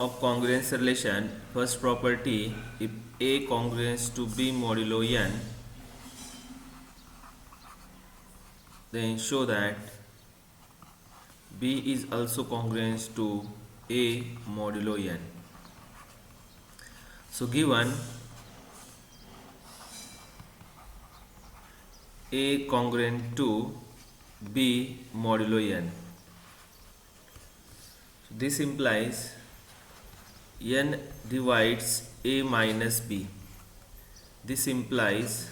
of congruence relation, first property, if A congruence to B modulo n, then show that B is also congruent to A modulo n. So given A congruent to B modulo n, so this implies n divides A minus B. This implies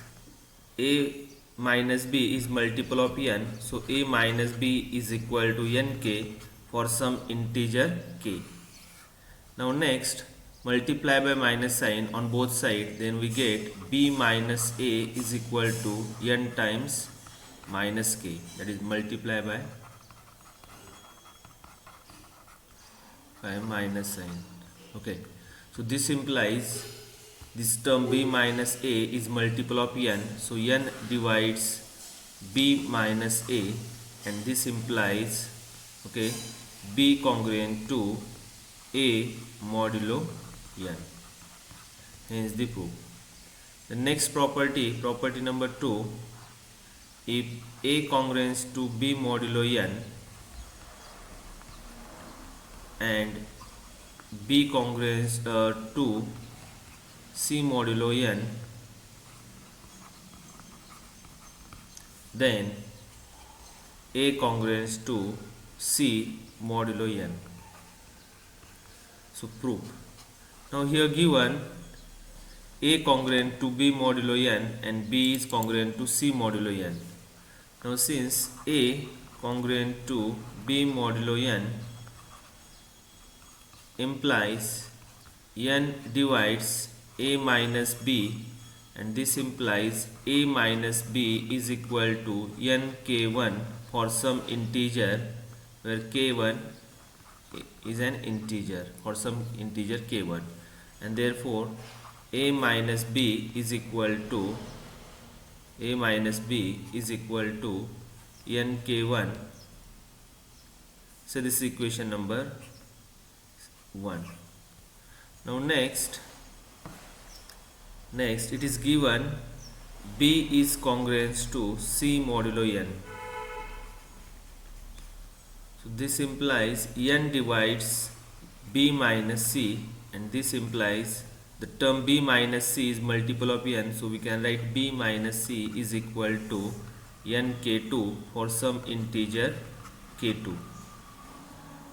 A minus B is multiple of n, so A minus B is equal to nk for some integer k. Now next, multiply by minus sign on both sides, then we get B minus A is equal to n times minus k, that is multiply by minus sign. Okay, so this implies this term B minus A is multiple of n, so n divides B minus A, and this implies okay B congruent to A modulo n. Hence the proof. The next property, property number 2, if A congruent to B modulo n and B congruent to C modulo n, then A congruent to C modulo n. So proof. Now here given A congruent to B modulo n and B is congruent to C modulo n. Now since A congruent to B modulo n implies n divides A minus B, and this implies A minus B is equal to nk1 for some integer where k1 is an integer, for some integer k1, and therefore A minus B is equal to nk1. So this is equation number 1. Now next it is given B is congruent to C modulo n. So this implies n divides B minus C, and this implies the term B minus C is multiple of n, so we can write B minus C is equal to nk2 for some integer k2.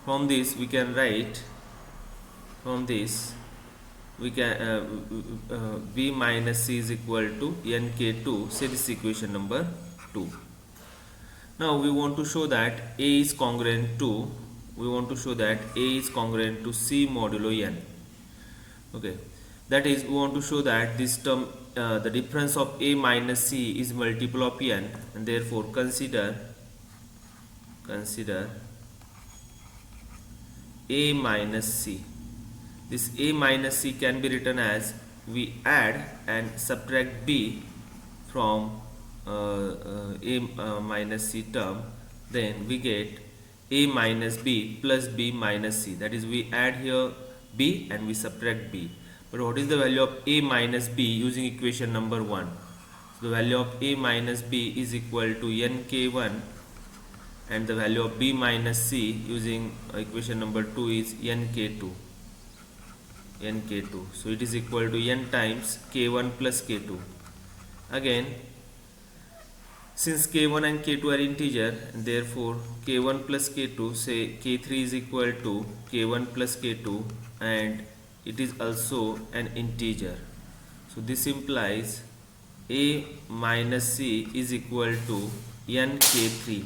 From this we can write, B minus C is equal to nk2. Say this is equation number 2. Now we want to show that A is congruent to C modulo n. Okay, that is, we want to show that this term, the difference of A minus C is multiple of n, and therefore consider A minus C. This A minus C can be written as we add and subtract B from A minus C term, then we get A minus B plus B minus C. That is, we add here B and we subtract B. But what is the value of A minus B using equation number 1? So the value of A minus B is equal to nk1, and the value of B minus C using equation number 2 is nk2. So it is equal to n times k1 plus k2. Again, since k1 and k2 are integer, and therefore k1 plus k2, say k3 is equal to k1 plus k2, and it is also an integer. So this implies A minus C is equal to nk3.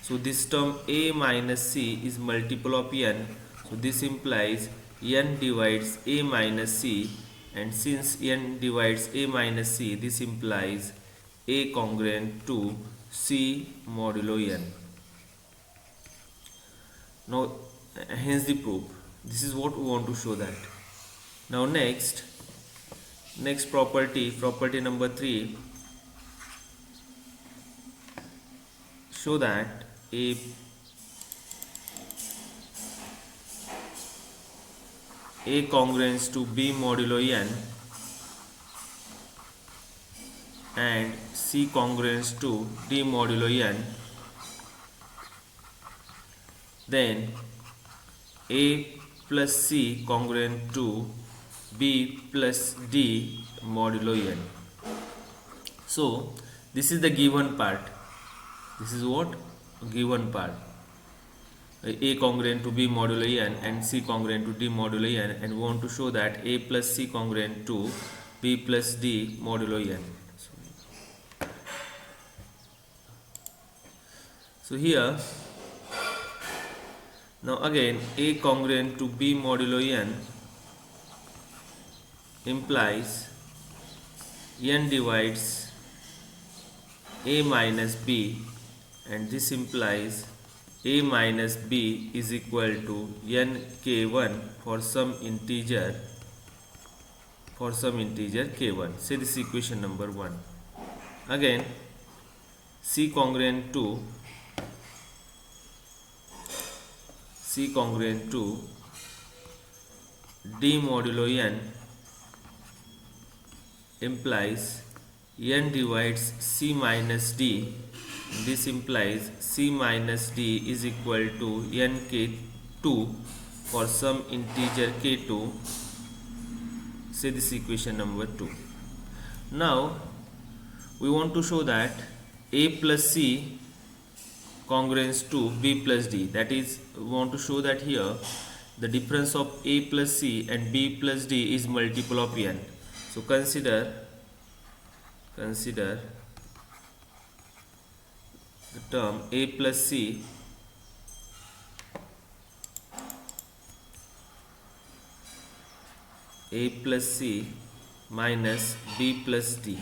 So this term A minus C is multiple of n, so this implies n divides A minus C, and since n divides A minus C, this implies A congruent to C modulo n. Now hence the proof. This is what we want to show that. Now next property number 3, show that a A congruence to B modulo n and C congruence to D modulo n, then A plus C congruent to B plus D modulo n. So this is the given part. This is what? Given part. A congruent to B modulo n and C congruent to D modulo n, and we want to show that A plus C congruent to B plus D modulo n. So here, now again, A congruent to B modulo n implies n divides A minus B, and this implies A minus B is equal to n k1 for some integer k1. Say this is equation number 1. Again, C congruent to D modulo n implies n divides C minus D. This implies C minus D is equal to n k2 for some integer k2. Say this is equation number 2. Now we want to show that A plus C congruence to B plus D. That is, we want to show that here the difference of A plus C and B plus D is multiple of n. So consider the term A plus C minus B plus D.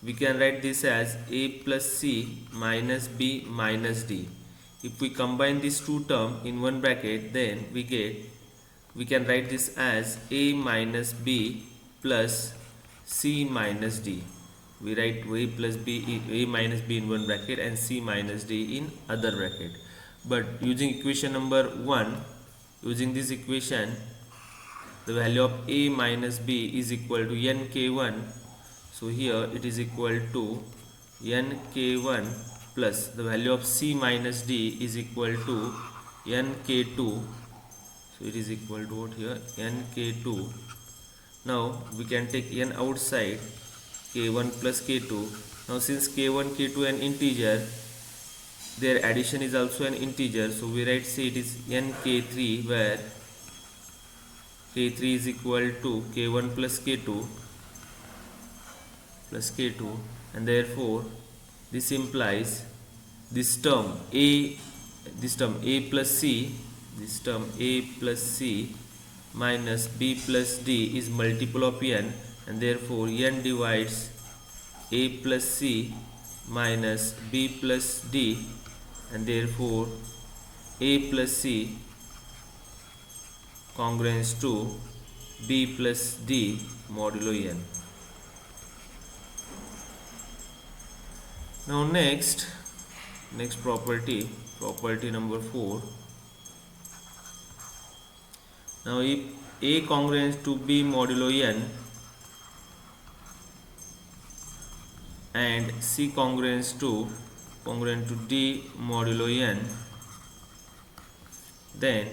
We can write this as A plus C minus B minus D. If we combine these two terms in one bracket, then we can write this as A minus B plus C minus D. We write A minus B in one bracket and C minus D in other bracket. But using equation number 1, using this equation, the value of A minus B is equal to n k1. So here it is equal to n k1 plus the value of C minus D is equal to n k2. So it is equal to what here? N k2. Now we can take n outside, k1 plus k2. Now since k1, k2 an integer, their addition is also an integer. So we write, say it is n k3, where k3 is equal to k1 plus k2, and therefore this implies this term A plus C minus B plus D is multiple of n, and therefore n divides A plus C minus B plus D, and therefore A plus C congruence to B plus D modulo n. Now next property number 4. Now if A congruence to B modulo n and C congruence to D modulo n, then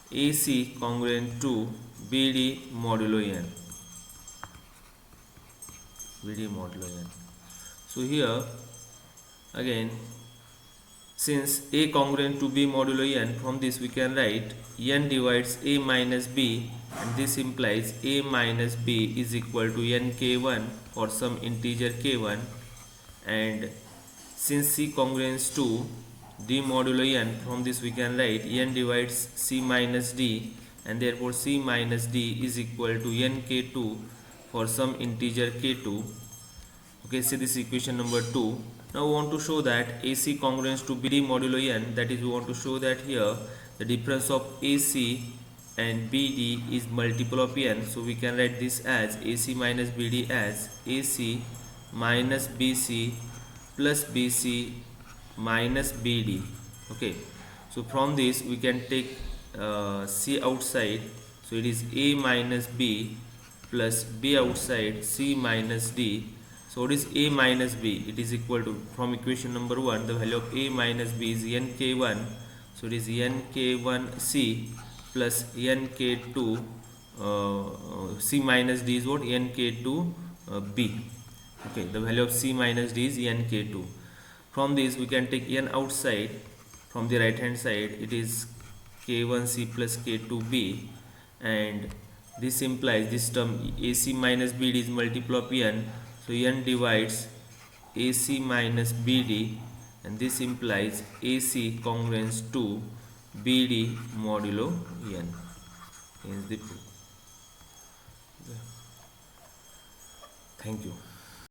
AC congruent to BD modulo n. So here again, since A congruent to B modulo n, from this we can write n divides A minus B, and this implies A minus B is equal to n k1 for some integer k1, and since C congruence to D modulo n, from this we can write n divides C minus D, and therefore C minus D is equal to n k2 for some integer k2. Okay, so this is equation number 2. Now we want to show that AC congruence to BD modulo n, that is, we want to show that here the difference of AC and BD is multiple of n. So we can write this as AC minus BD as AC minus BC plus BC minus BD. Okay, so from this we can take C outside, so it is A minus B plus B outside C minus D. So what is A minus B? It is equal to, from equation number 1, the value of A minus B is nk1, so it is nk1C plus nk2 C minus D is what? nk2 B. Okay, the value of C minus D is nk2. From this we can take n outside. From the right hand side it is k1c plus k2b, and this implies this term AC minus BD is multiple of n, so n divides AC minus BD, and this implies AC congruence to BD modulo n. Hence the proof. Thank you.